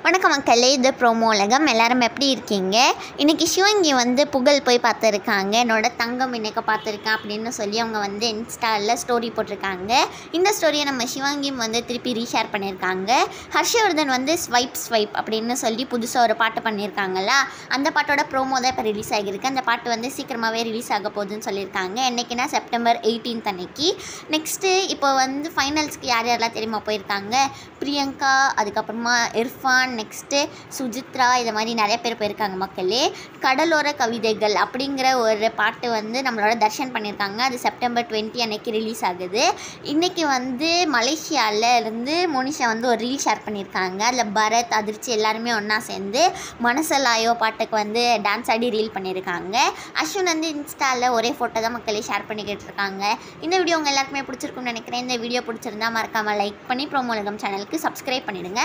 வணக்கம் மக்களே, இது ப்ரோமோ உலகம். எல்லாரும் எப்படி இருக்கீங்க? இன்றைக்கி சிவங்கி வந்து புகழ் போய் பார்த்துருக்காங்க. என்னோட தங்கம் இன்னைக்கு பார்த்துருக்கேன் அப்படின்னு சொல்லி அவங்க வந்து இன்ஸ்டாவில் ஸ்டோரி போட்டிருக்காங்க. இந்த ஸ்டோரியை நம்ம சிவங்கியும் வந்து திருப்பி ரீஷேர் பண்ணியிருக்காங்க. ஹர்ஷவர்தன் வந்து ஸ்வைப் அப்படின்னு சொல்லி புதுசாக ஒரு பாட்டு பண்ணியிருக்காங்களா, அந்த பாட்டோட ப்ரோமோ தான் இப்போ ரிலீஸ் ஆகியிருக்கு. அந்த பாட்டு வந்து சீக்கிரமாகவே ரிலீஸ் ஆக போகுதுன்னு சொல்லியிருக்காங்க. என்றைக்குன்னா செப்டம்பர் 18 அன்னைக்கு. நெக்ஸ்ட்டு இப்போ வந்து ஃபைனல்ஸ்க்கு யார் யாரெல்லாம் தெரியுமா போயிருக்காங்க? பிரியங்கா, அதுக்கப்புறமா இர்ஃபான், நெக்ஸ்ட்டு சுஜித்ரா, இது மாதிரி நிறைய பேர் போயிருக்காங்க மக்களே. கடலோர கவிதைகள் அப்படிங்கிற ஒரு பாட்டு வந்து நம்மளோட தர்ஷன் பண்ணியிருக்காங்க. அது செப்டம்பர் 20 அன்னைக்கு ரிலீஸ் ஆகுது. இன்றைக்கி வந்து மலேசியாவில் இருந்து மோனிஷா வந்து ஒரு ரீல் ஷேர் பண்ணியிருக்காங்க. அதில் பரத், அதிர்ச்சி எல்லாருமே ஒன்றா சேர்ந்து மனசலாயோ பாட்டுக்கு வந்து டான்ஸ் ஆடி ரீல் பண்ணியிருக்காங்க. அஸ்வின் வந்து இன்ஸ்டாவில் ஒரே ஃபோட்டோ தான் மக்களே ஷேர் பண்ணிக்கிட்டு இருக்காங்க. இந்த வீடியோ உங்கள் எல்லாருக்குமே பிடிச்சிருக்குன்னு நினைக்கிறேன். இந்த வீடியோ பிடிச்சிருந்தா மறக்காமல் லைக் பண்ணி ப்ரோமோ உலகம் சேனலுக்கு சப்ஸ்கிரைப் பண்ணிவிடுங்க.